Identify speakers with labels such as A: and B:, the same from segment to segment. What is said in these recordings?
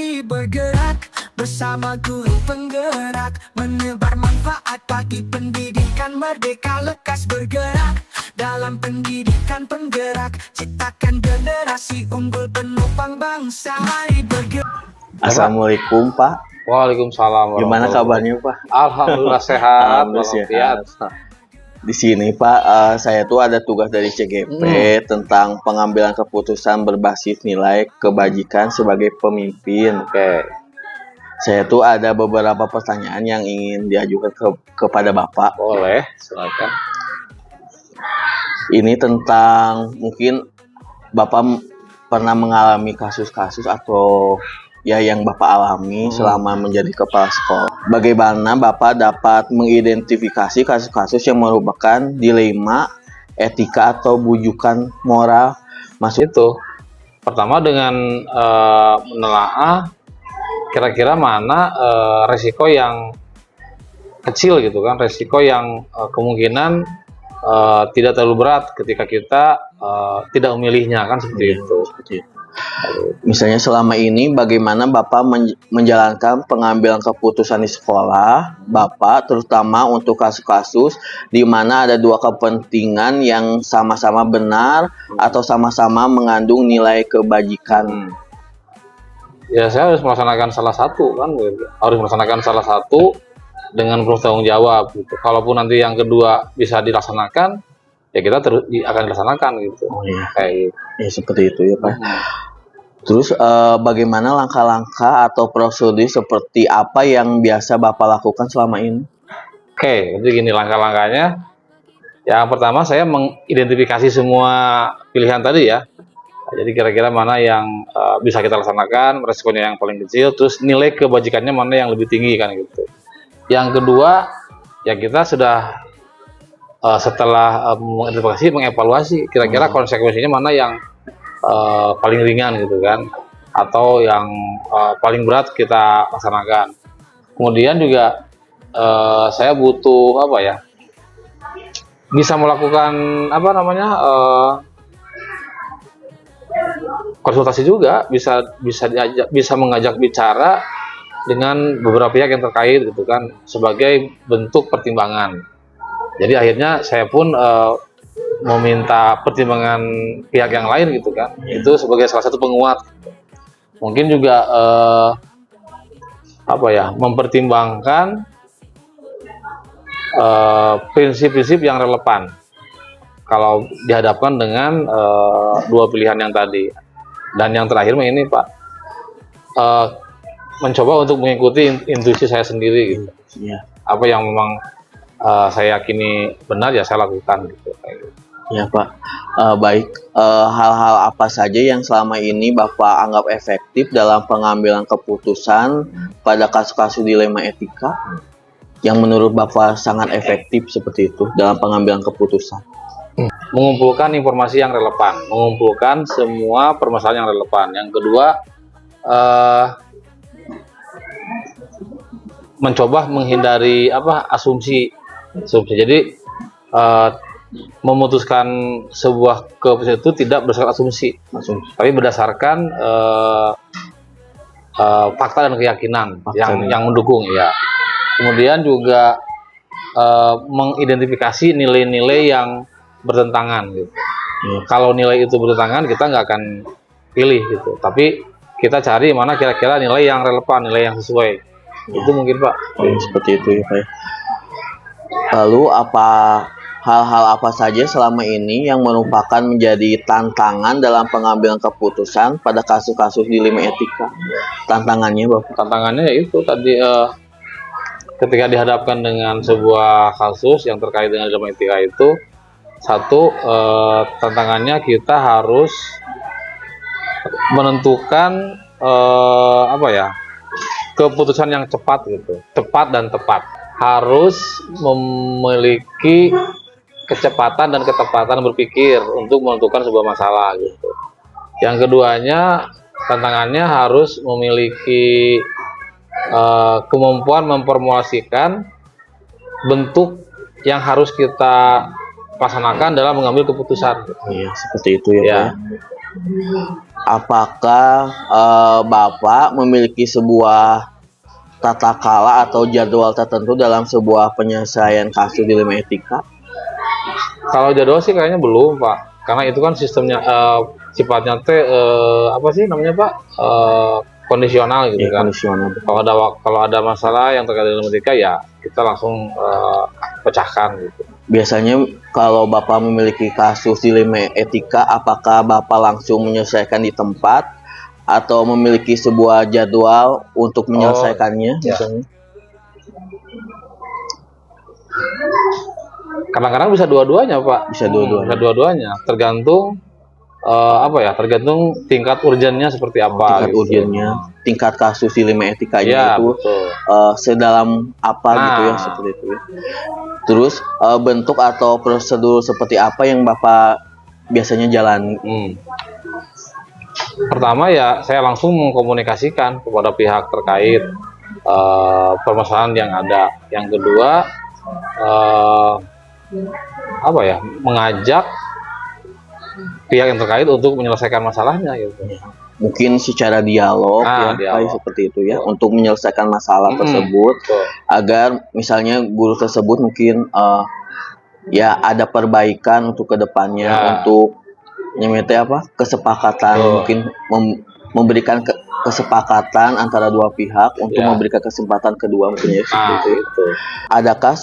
A: Mari bergerak bersama guru penggerak, menebar manfaat bagi pendidikan merdeka. Lekas bergerak dalam pendidikan penggerak, ciptakan generasi unggul penopang bangsa. Mari bergerak.
B: Assalamualaikum Pak.
C: Waalaikumsalam.
B: Gimana kabarnya Pak?
C: Alhamdulillah sehat.
B: Alhamdulillah sehat. Di sini Pak, saya tuh ada tugas dari CGP tentang pengambilan keputusan berbasis nilai kebajikan sebagai pemimpin.
C: Oke.
B: Saya tuh ada beberapa pertanyaan yang ingin diajukan kepada Bapak.
C: Boleh, silakan.
B: Ini tentang mungkin Bapak pernah mengalami kasus-kasus atau ya yang Bapak alami selama menjadi kepala sekolah. Bagaimana Bapak dapat mengidentifikasi kasus-kasus yang merupakan dilema etika atau bujukan moral masuk
C: Itu pertama dengan menelaah kira-kira mana resiko yang kecil gitu kan, resiko yang kemungkinan tidak terlalu berat ketika kita tidak memilihnya kan seperti itu.
B: Misalnya selama ini bagaimana Bapak menjalankan pengambilan keputusan di sekolah Bapak, terutama untuk kasus-kasus di mana ada dua kepentingan yang sama-sama benar atau sama-sama mengandung nilai kebajikan.
C: Ya saya harus melaksanakan salah satu kan, harus melaksanakan salah satu dengan bertanggung jawab gitu. Kalaupun nanti yang kedua bisa dilaksanakan, ya kita terus akan dilaksanakan gitu.
B: Oh iya,
C: Kayak gitu.
B: ya seperti itu ya Pak. Terus bagaimana langkah-langkah atau prosedur seperti apa yang biasa Bapak lakukan selama ini?
C: Oke, jadi gini langkah-langkahnya. Yang pertama saya mengidentifikasi semua pilihan tadi ya. Jadi kira-kira mana yang bisa kita laksanakan, resikonya yang paling kecil, terus nilai kebajikannya mana yang lebih tinggi kan gitu. Yang kedua, ya kita sudah setelah mengevaluasi kira-kira konsekuensinya mana yang paling ringan gitu kan, atau yang paling berat kita laksanakan. Kemudian juga saya butuh apa ya, bisa melakukan apa namanya konsultasi juga, bisa mengajak bicara dengan beberapa pihak yang terkait gitu kan, sebagai bentuk pertimbangan. Jadi akhirnya saya pun meminta pertimbangan pihak yang lain gitu kan, itu sebagai salah satu penguat. Mungkin juga apa ya, mempertimbangkan prinsip-prinsip yang relevan kalau dihadapkan dengan dua pilihan yang tadi. Dan yang terakhir ini Pak, mencoba untuk mengikuti intuisi saya sendiri gitu. Apa yang memang saya yakini benar ya saya lakukan gitu.
B: Ya Pak, baik. Hal-hal apa saja yang selama ini Bapak anggap efektif dalam pengambilan keputusan pada kasus-kasus dilema etika yang menurut Bapak sangat efektif seperti itu dalam pengambilan keputusan?
C: Mengumpulkan informasi yang relevan, mengumpulkan semua permasalahan yang relevan. Yang kedua, mencoba menghindari asumsi. Jadi memutuskan sebuah keputusan itu tidak berdasarkan asumsi, tapi berdasarkan fakta dan keyakinan yang mendukung ya. Kemudian juga mengidentifikasi nilai-nilai yang bertentangan gitu. Kalau nilai itu bertentangan kita nggak akan pilih gitu, tapi kita cari mana kira-kira nilai yang relevan, nilai yang sesuai. Itu mungkin Pak.
B: Seperti itu ya Pak. Lalu hal-hal apa saja selama ini yang merupakan menjadi tantangan dalam pengambilan keputusan pada kasus-kasus dilema etika? Tantangannya Bapak?
C: Tantangannya yaitu tadi ketika dihadapkan dengan sebuah kasus yang terkait dengan dilema etika itu, satu tantangannya kita harus menentukan keputusan yang cepat gitu, cepat dan tepat. Harus memiliki kecepatan dan ketepatan berpikir untuk menentukan sebuah masalah gitu. Yang keduanya, tantangannya harus memiliki kemampuan memformulasikan bentuk yang harus kita laksanakan dalam mengambil keputusan.
B: Iya, seperti itu ya, Pak. apakah Bapak memiliki sebuah tata kala atau jadwal tertentu dalam sebuah penyelesaian kasus dilema etika?
C: Kalau jadwal sih kayaknya belum, Pak. Karena itu kan sistemnya sifatnya teh apa sih namanya, Pak? Kondisional gitu
B: Ya,
C: kan.
B: kondisional.
C: Kalau ada masalah yang terkait dengan etika ya kita langsung pecahkan gitu.
B: Biasanya kalau Bapak memiliki kasus dilema etika, apakah Bapak langsung menyelesaikan di tempat atau memiliki sebuah jadwal untuk menyelesaikannya?
C: ya.
B: Misalnya?
C: Kadang-kadang bisa dua-duanya, Pak.
B: Bisa dua-duanya.
C: Bisa dua-duanya. Tergantung tergantung tingkat urgennya seperti apa.
B: Tingkat
C: gitu.
B: urgennya, tingkat kasus dilema etikanya
C: Ya,
B: itu
C: betul.
B: sedalam apa gitu ya,
C: Nah.
B: seperti itu ya. Terus bentuk atau prosedur seperti apa yang Bapak biasanya jalani?
C: Pertama ya saya langsung mengkomunikasikan kepada pihak terkait permasalahan yang ada. Yang kedua mengajak pihak yang terkait untuk menyelesaikan masalahnya gitu.
B: Mungkin secara dialog ya,
C: Dialog.
B: kayak seperti itu ya, untuk menyelesaikan masalah tersebut,
C: Betul.
B: agar misalnya guru tersebut mungkin ya ada perbaikan untuk kedepannya,
C: Ya.
B: untuk nyemete kesepakatan,
C: Betul.
B: mungkin memberikan kesepakatan antara dua pihak untuk
C: Ya.
B: memberikan kesempatan kedua mungkin ya, seperti itu.
C: Gitu.
B: Adakah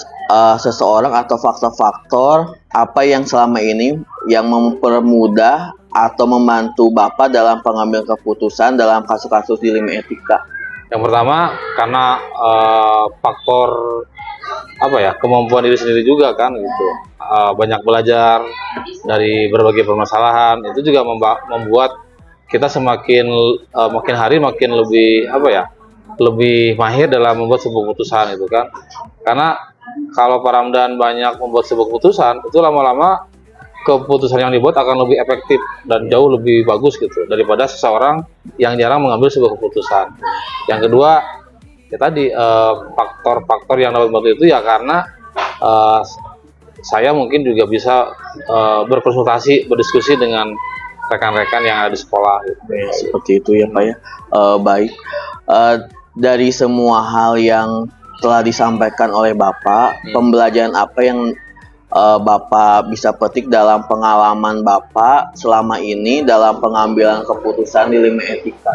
B: seseorang atau faktor-faktor apa yang selama ini yang mempermudah atau membantu Bapak dalam pengambilan keputusan dalam kasus-kasus dilema etika?
C: Yang pertama karena faktor kemampuan diri sendiri juga kan gitu. Banyak belajar dari berbagai permasalahan itu juga membuat kita semakin makin hari makin lebih lebih mahir dalam membuat sebuah keputusan itu kan. Karena kalau Pak Ramdan banyak membuat sebuah keputusan itu lama-lama keputusan yang dibuat akan lebih efektif dan jauh lebih bagus gitu daripada seseorang yang jarang mengambil sebuah keputusan. Yang kedua ya tadi faktor-faktor yang dapat membantu itu ya karena saya mungkin juga bisa berkonsultasi, berdiskusi dengan rekan-rekan yang ada di sekolah gitu.
B: Ya, seperti itu ya Pak ya. Baik, dari semua hal yang telah disampaikan oleh Bapak, pembelajaran apa yang Bapak bisa petik dalam pengalaman Bapak selama ini dalam pengambilan keputusan dilema etika?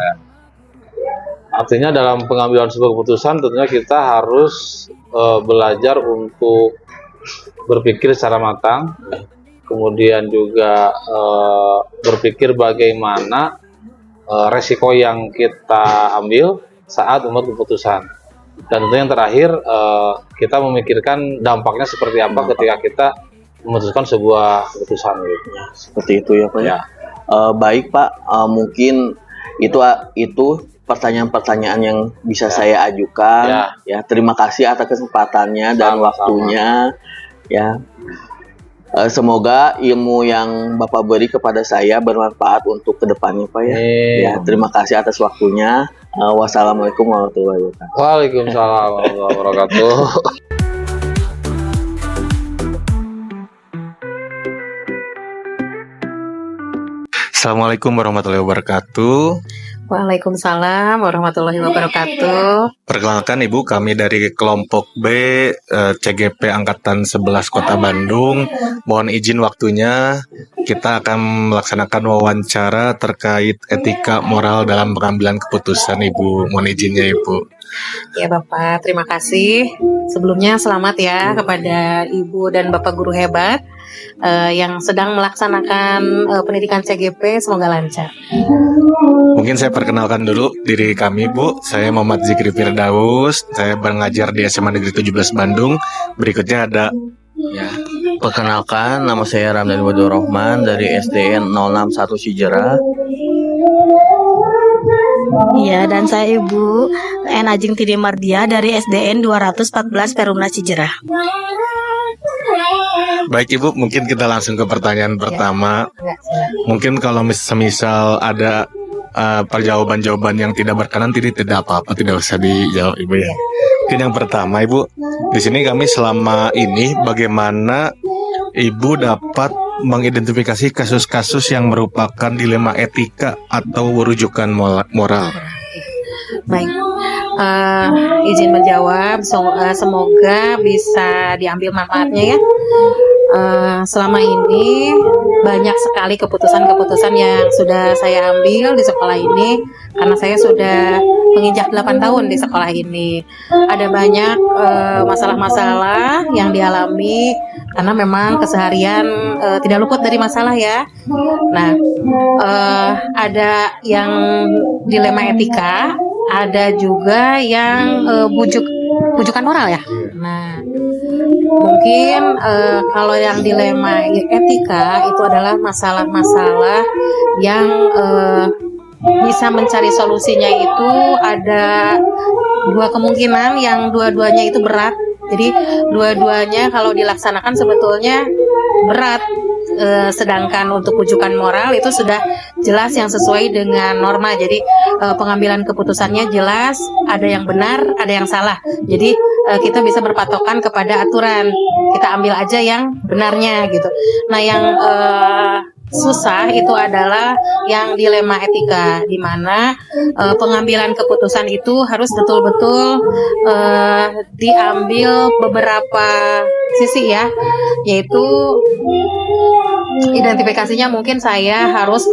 C: Artinya dalam pengambilan sebuah keputusan tentunya kita harus belajar untuk berpikir secara matang, kemudian juga berpikir bagaimana resiko yang kita ambil saat membuat keputusan. Dan tentu yang terakhir kita memikirkan dampaknya seperti apa ketika kita memutuskan sebuah keputusan gitu.
B: Ya, seperti itu ya Pak ya.
C: Ya.
B: Baik Pak, mungkin itu pertanyaan-pertanyaan yang bisa saya ajukan. Ya, terima kasih atas kesempatannya dan
C: Sama-sama.
B: waktunya. Ya, semoga ilmu yang Bapak beri kepada saya bermanfaat untuk kedepannya Pak ya. Ya, terima kasih atas waktunya. Wassalamualaikum warahmatullahi wabarakatuh.
C: Waalaikumsalam warahmatullahi wabarakatuh.
D: Assalamualaikum warahmatullahi wabarakatuh.
E: Waalaikumsalam warahmatullahi wabarakatuh.
D: Perkenalkan Ibu, kami dari kelompok B CGP Angkatan 11 Kota Bandung. Mohon izin waktunya, kita akan melaksanakan wawancara terkait etika moral dalam pengambilan keputusan Ibu. Mohon izinnya Ibu.
E: Ya Bapak, terima kasih. Sebelumnya selamat ya kepada Ibu dan Bapak guru hebat yang sedang melaksanakan pendidikan CGP, semoga lancar.
D: Mungkin saya perkenalkan dulu diri kami Bu. Saya Muhammad Zikri Firdaus. Saya mengajar di SMA Negeri 17 Bandung. Berikutnya ada
B: Ya, perkenalkan nama saya Ramdan Wadur Rahman dari SDN 061 Cijerah.
F: Iya, dan saya Ibu N. Ajeng Tidi Mardia dari SDN 214 Perumna Cijerah.
D: Baik Ibu, mungkin kita langsung ke pertanyaan pertama. Mungkin kalau semisal ada perjawaban-jawaban yang tidak berkenan, tidak apa-apa, tidak usah dijawab Ibu ya. Mungkin yang pertama Ibu, di sini kami selama ini bagaimana Ibu dapat mengidentifikasi kasus-kasus yang merupakan dilema etika atau rujukan moral.
E: Baik, izin menjawab. Semoga bisa diambil manfaatnya ya. Selama ini banyak sekali keputusan-keputusan yang sudah saya ambil di sekolah ini, karena saya sudah menginjak 8 tahun di sekolah ini. Ada banyak masalah-masalah yang dialami karena memang keseharian tidak luput dari masalah ya. Nah, ada yang dilema etika, ada juga yang bujukan moral ya. Nah, mungkin kalau yang dilema etika itu adalah masalah-masalah yang bisa mencari solusinya itu ada dua kemungkinan, yang dua-duanya itu berat. Jadi dua-duanya kalau dilaksanakan sebetulnya berat. Sedangkan untuk rujukan moral itu sudah jelas yang sesuai dengan norma. Jadi pengambilan keputusannya jelas, ada yang benar, ada yang salah. Jadi kita bisa berpatokan kepada aturan. Kita ambil aja yang benarnya gitu. Nah, yang susah itu adalah yang dilema etika, di mana pengambilan keputusan itu harus betul-betul diambil beberapa sisi ya, yaitu identifikasinya mungkin saya harus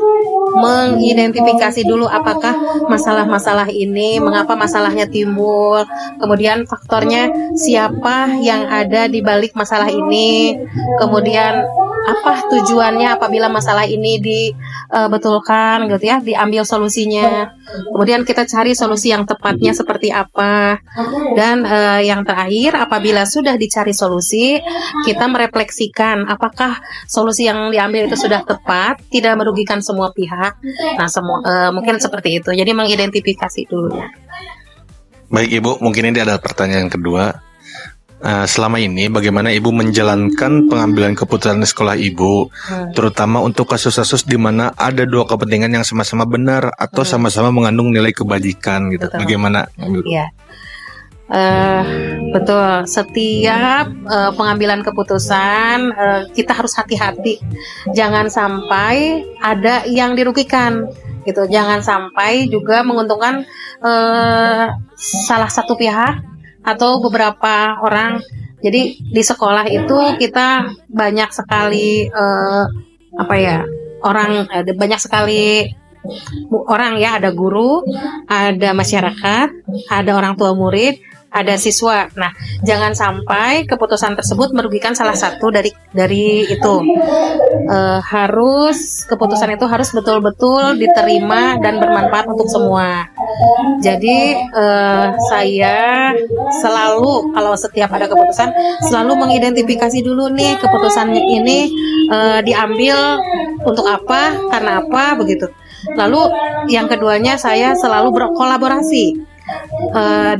E: mengidentifikasi dulu apakah masalah-masalah ini, mengapa masalahnya timbul, kemudian faktornya siapa yang ada di balik masalah ini, kemudian apa tujuannya apabila masalah ini dibetulkan gitu ya, diambil solusinya, kemudian kita cari solusi yang tepatnya seperti apa, dan yang terakhir apabila sudah dicari solusi, kita merefleksikan apakah solusi yang diambil itu sudah tepat, tidak merugikan semua pihak. Nah, mungkin seperti itu. Jadi mengidentifikasi dulu ya.
D: Baik Ibu, mungkin ini ada pertanyaan kedua. Selama ini bagaimana Ibu menjalankan pengambilan keputusan di sekolah Ibu, terutama untuk kasus-kasus di mana ada dua kepentingan yang sama-sama benar atau sama-sama mengandung nilai kebajikan gitu.
E: Betul.
D: Bagaimana Ibu?
E: Iya. Betul, setiap pengambilan keputusan kita harus hati-hati, jangan sampai ada yang dirugikan gitu, jangan sampai juga menguntungkan salah satu pihak atau beberapa orang. Jadi di sekolah itu kita banyak sekali banyak sekali orang ya, ada guru, ada masyarakat, ada orang tua murid, ada siswa. Nah, jangan sampai keputusan tersebut merugikan salah satu dari itu. Keputusan itu harus betul-betul diterima dan bermanfaat untuk semua. Jadi saya selalu kalau setiap ada keputusan selalu mengidentifikasi dulu nih keputusannya ini diambil untuk apa, karena apa begitu. Lalu yang keduanya saya selalu berkolaborasi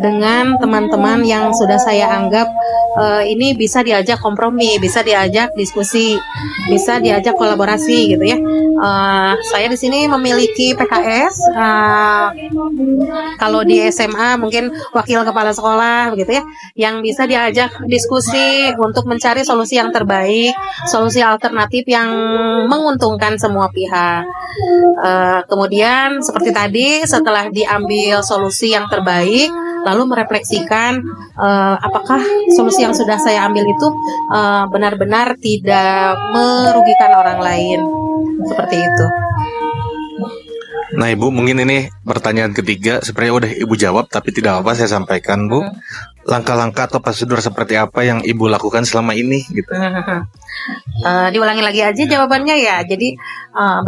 E: dengan teman-teman yang sudah saya anggap ini bisa diajak kompromi, bisa diajak diskusi, bisa diajak kolaborasi gitu ya. Saya di sini memiliki PKS, kalau di SMA mungkin wakil kepala sekolah begitu ya, yang bisa diajak diskusi untuk mencari solusi yang terbaik, solusi alternatif yang menguntungkan semua pihak. Kemudian seperti tadi, setelah diambil solusi yang terbaik, lalu merefleksikan apakah solusi yang sudah saya ambil itu benar-benar tidak merugikan orang lain, seperti itu.
D: Nah Ibu, mungkin ini pertanyaan ketiga, sebenarnya udah Ibu jawab tapi tidak apa saya sampaikan Bu. Langkah-langkah atau prosedur seperti apa yang Ibu lakukan selama ini gitu.
E: Diulangi lagi aja jawabannya ya. Jadi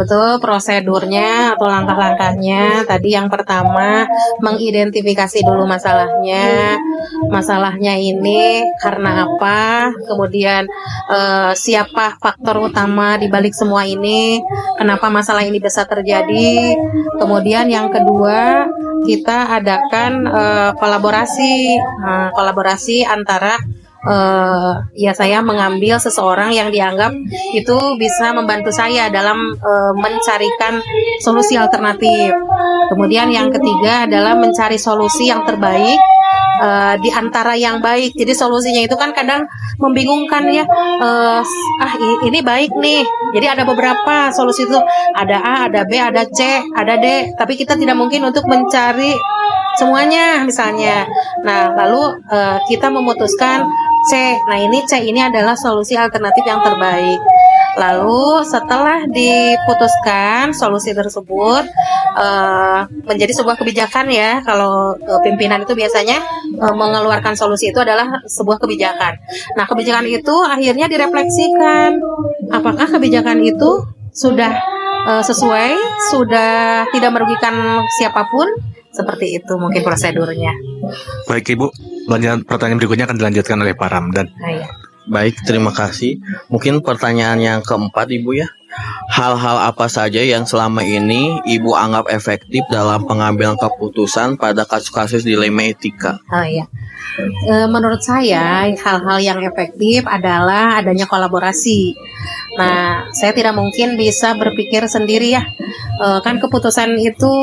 E: betul prosedurnya atau langkah-langkahnya. Tadi yang pertama mengidentifikasi dulu masalahnya. Masalahnya ini karena apa? Kemudian siapa faktor utama di balik semua ini? Kenapa masalah ini bisa terjadi? Kemudian yang kedua, kita adakan kolaborasi antara saya mengambil seseorang yang dianggap itu bisa membantu saya dalam mencarikan solusi alternatif. Kemudian yang ketiga adalah mencari solusi yang terbaik di antara yang baik. Jadi solusinya itu kan kadang membingungkan ya. Ini baik nih. Jadi ada beberapa solusi itu, ada A, ada B, ada C, ada D. Tapi kita tidak mungkin untuk mencari semuanya misalnya. Nah, lalu kita memutuskan C. Nah, ini C ini adalah solusi alternatif yang terbaik. Lalu setelah diputuskan solusi tersebut menjadi sebuah kebijakan ya. Kalau pimpinan itu biasanya mengeluarkan solusi itu adalah sebuah kebijakan. Nah, kebijakan itu akhirnya direfleksikan. Apakah kebijakan itu sudah sesuai, sudah tidak merugikan siapapun? Seperti itu mungkin prosedurnya.
D: Baik Ibu, pertanyaan berikutnya akan dilanjutkan oleh Pak Ramdan.
E: Nah, ya.
B: Baik, terima kasih. Mungkin pertanyaan yang keempat, Ibu ya. Hal-hal apa saja yang selama ini Ibu anggap efektif dalam pengambilan keputusan pada kasus-kasus dilema etika?
E: Oh iya. Menurut saya hal-hal yang efektif adalah adanya kolaborasi. Nah, saya tidak mungkin bisa berpikir sendiri ya. Kan keputusan itu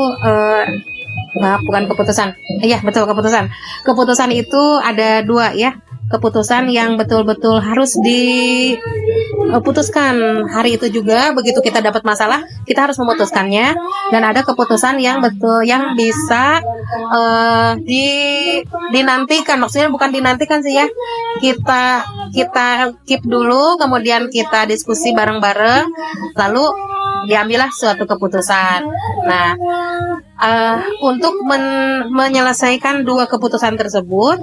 E: bukan keputusan. Iya, betul keputusan. Keputusan itu ada dua ya. Keputusan yang betul-betul harus diputuskan hari itu juga. Begitu kita dapat masalah, kita harus memutuskannya. Dan ada keputusan yang betul, yang bisa dinantikan. Maksudnya bukan dinantikan sih ya. Kita keep dulu, kemudian kita diskusi bareng-bareng, lalu diambillah suatu keputusan. Nah, untuk menyelesaikan dua keputusan tersebut,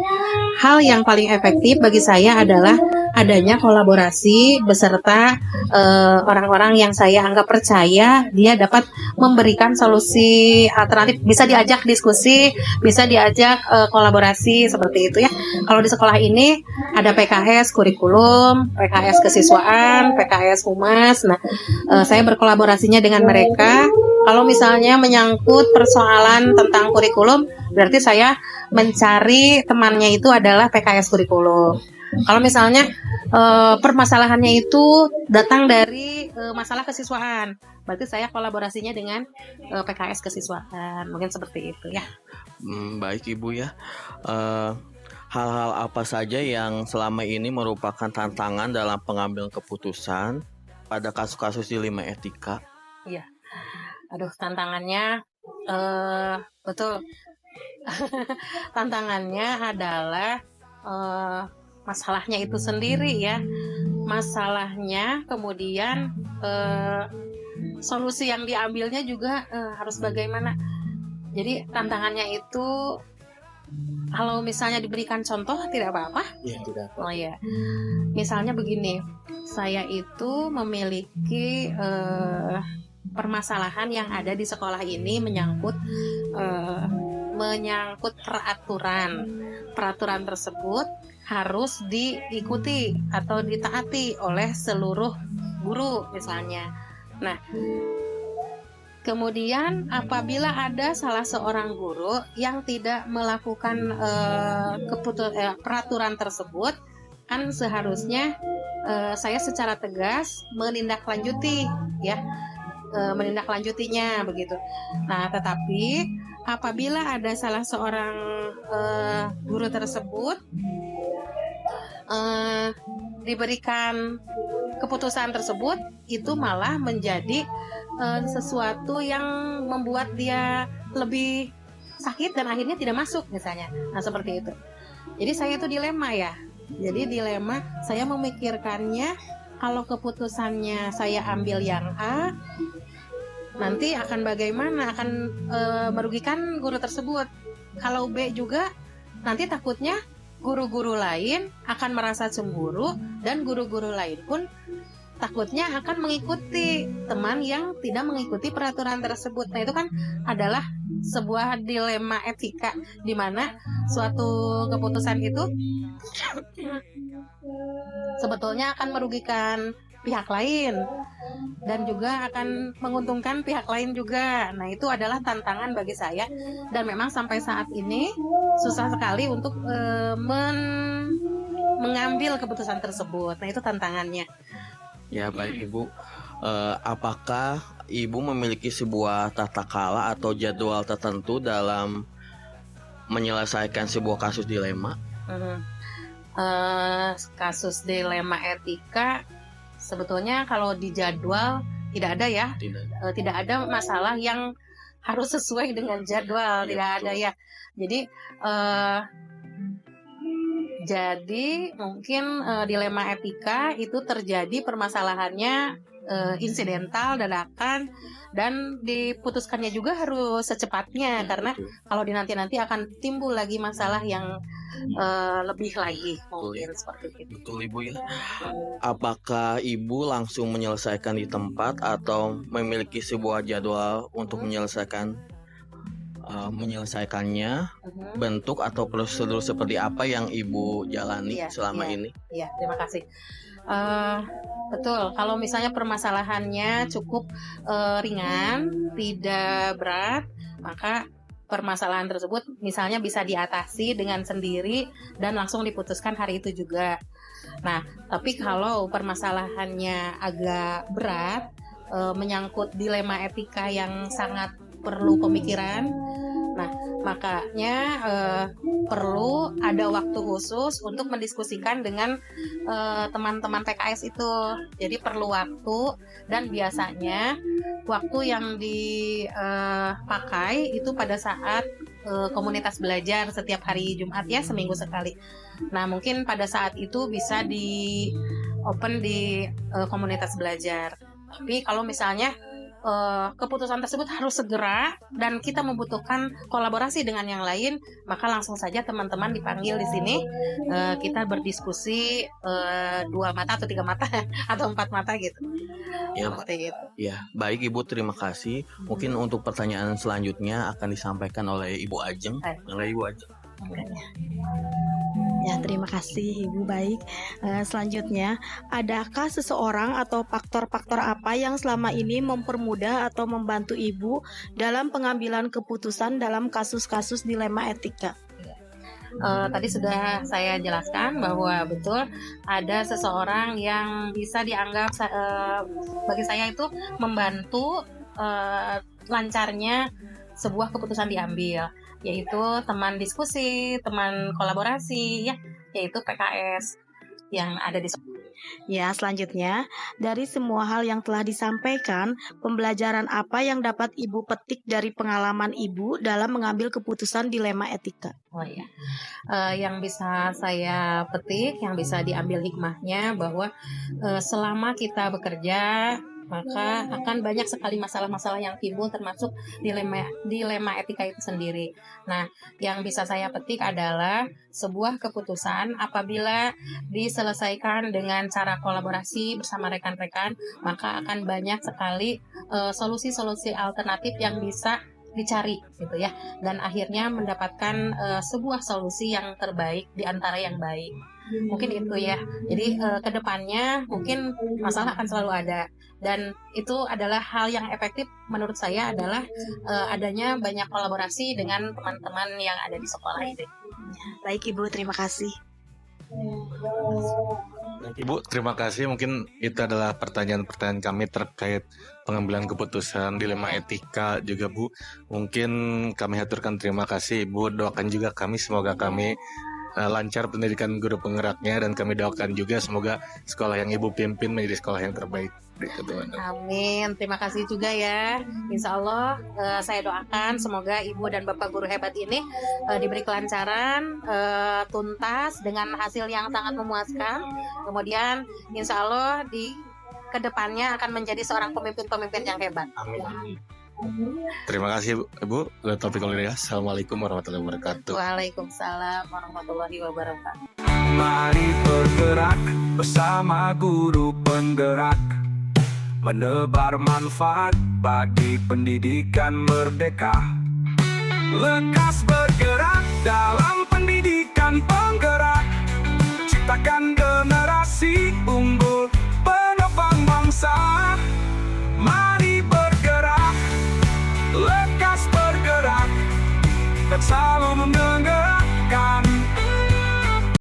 E: hal yang paling efektif bagi saya adalah adanya kolaborasi beserta orang-orang yang saya anggap percaya dia dapat memberikan solusi alternatif. Bisa diajak diskusi, bisa diajak kolaborasi seperti itu ya. Kalau di sekolah ini ada PKS kurikulum, PKS kesiswaan, PKS humas. Nah, saya berkolaborasinya dengan mereka. Kalau misalnya menyangkut persoalan tentang kurikulum, berarti saya mencari temannya itu adalah PKS kurikulum. Kalau misalnya permasalahannya itu datang dari masalah kesiswaan, berarti saya kolaborasinya dengan PKS kesiswaan. Mungkin seperti itu ya.
B: Baik Ibu ya. Hal-hal apa saja yang selama ini merupakan tantangan dalam pengambilan keputusan pada kasus-kasus dilema etika?
E: Iya. Aduh, tantangannya betul. Tantangannya adalah masalahnya itu sendiri ya. Masalahnya, kemudian solusi yang diambilnya juga harus bagaimana. Jadi tantangannya itu, kalau misalnya diberikan contoh tidak apa-apa.
B: Iya, tidak apa.
E: Oh ya, misalnya begini, saya itu memiliki permasalahan yang ada di sekolah ini menyangkut peraturan. Peraturan tersebut harus diikuti atau ditaati oleh seluruh guru misalnya. Nah, kemudian apabila ada salah seorang guru yang tidak melakukan peraturan tersebut, kan seharusnya saya secara tegas menindaklanjuti ya. Menindaklanjutinya begitu. Nah, tetapi apabila ada salah seorang guru tersebut diberikan keputusan tersebut, itu malah menjadi sesuatu yang membuat dia lebih sakit dan akhirnya tidak masuk misalnya. Nah, seperti itu. Jadi saya itu dilema ya. Jadi dilema, saya memikirkannya, kalau keputusannya saya ambil yang A, nanti akan bagaimana, akan merugikan guru tersebut. Kalau B juga, nanti takutnya guru-guru lain akan merasa cemburu, dan guru-guru lain pun takutnya akan mengikuti teman yang tidak mengikuti peraturan tersebut. Nah, itu kan adalah sebuah dilema etika, di mana suatu keputusan itu sebetulnya akan merugikan pihak lain dan juga akan menguntungkan pihak lain juga. Nah, itu adalah tantangan bagi saya, dan memang sampai saat ini susah sekali untuk mengambil keputusan tersebut. Nah, itu tantangannya.
B: Ya, baik Ibu. Apakah Ibu memiliki sebuah tata kala atau jadwal tertentu dalam menyelesaikan sebuah kasus dilema?
E: Kasus dilema etika sebetulnya kalau di jadwal tidak ada ya. Tidak ada masalah yang harus sesuai dengan jadwal, tidak ada ya. Jadi mungkin dilema etika itu terjadi permasalahannya insidental, dadakan, dan diputuskannya juga harus secepatnya karena kalau dinanti-nanti akan timbul lagi masalah yang lebih lagi mungkin seperti itu.
B: Betul Ibu ya. Apakah Ibu langsung menyelesaikan di tempat atau memiliki sebuah jadwal untuk menyelesaikannya? Bentuk atau prosedur seperti apa yang Ibu jalani selama ini?
E: Iya, terima kasih. Betul, kalau misalnya permasalahannya cukup ringan, tidak berat, maka permasalahan tersebut misalnya bisa diatasi dengan sendiri dan langsung diputuskan hari itu juga. Nah, tapi kalau permasalahannya agak berat, menyangkut dilema etika yang sangat perlu pemikiran, nah makanya perlu ada waktu khusus untuk mendiskusikan dengan teman-teman PKS itu. Jadi perlu waktu, dan biasanya waktu yang dipakai itu pada saat komunitas belajar setiap hari Jumat ya, seminggu sekali. Nah mungkin pada saat itu bisa di open di komunitas belajar. Tapi kalau misalnya keputusan tersebut harus segera dan kita membutuhkan kolaborasi dengan yang lain, maka langsung saja teman-teman dipanggil di sini. Kita berdiskusi 2 mata atau 3 mata atau 4 mata gitu.
B: Ya,
E: seperti itu.
B: Ya, baik Ibu, terima kasih. Mungkin untuk pertanyaan selanjutnya akan disampaikan oleh Ibu Ajeng. Oleh Ibu Ajeng.
F: Ya, terima kasih Ibu. Baik, selanjutnya, adakah seseorang atau faktor-faktor apa yang selama ini mempermudah atau membantu Ibu dalam pengambilan keputusan dalam kasus-kasus dilema etika?
E: Tadi sudah saya jelaskan bahwa betul ada seseorang yang bisa dianggap bagi saya itu membantu lancarnya sebuah keputusan diambil, yaitu teman diskusi, teman kolaborasi, ya, yaitu PKS yang ada di.
F: Ya, selanjutnya, dari semua hal yang telah disampaikan, pembelajaran apa yang dapat Ibu petik dari pengalaman Ibu dalam mengambil keputusan dilema etika?
E: Oh ya, yang bisa saya petik, yang bisa diambil hikmahnya bahwa selama kita bekerja, maka akan banyak sekali masalah-masalah yang timbul, termasuk dilema etika itu sendiri. Nah, yang bisa saya petik adalah sebuah keputusan apabila diselesaikan dengan cara kolaborasi bersama rekan-rekan, maka akan banyak sekali solusi-solusi alternatif yang bisa dicari gitu ya, dan akhirnya mendapatkan sebuah solusi yang terbaik di antara yang baik. Mungkin itu ya. Jadi kedepannya mungkin masalah akan selalu ada, dan itu adalah hal yang efektif menurut saya adalah adanya banyak kolaborasi dengan teman-teman yang ada di sekolah ini.
F: Baik Ibu, terima kasih.
D: Ibu, terima kasih. Mungkin itu adalah pertanyaan-pertanyaan kami terkait pengambilan keputusan dilema etika juga Bu. Mungkin kami haturkan terima kasih Ibu. Doakan juga kami, semoga kami lancar pendidikan guru penggeraknya, dan kami doakan juga semoga sekolah yang Ibu pimpin menjadi sekolah yang terbaik.
E: Amin, terima kasih juga ya. Insya Allah saya doakan semoga Ibu dan Bapak guru hebat ini diberi kelancaran, tuntas dengan hasil yang sangat memuaskan. Kemudian insya Allah di kedepannya akan menjadi seorang pemimpin-pemimpin yang hebat.
D: Amin. Terima kasih Ibu. Assalamualaikum warahmatullahi wabarakatuh.
E: Waalaikumsalam warahmatullahi wabarakatuh.
A: Mari bergerak bersama guru penggerak, menebar manfaat bagi pendidikan merdeka. Lekas bergerak dalam pendidikan penggerak, ciptakan generasi unggul penopang bangsa. Mari bergerak, lekas bergerak, dan selalu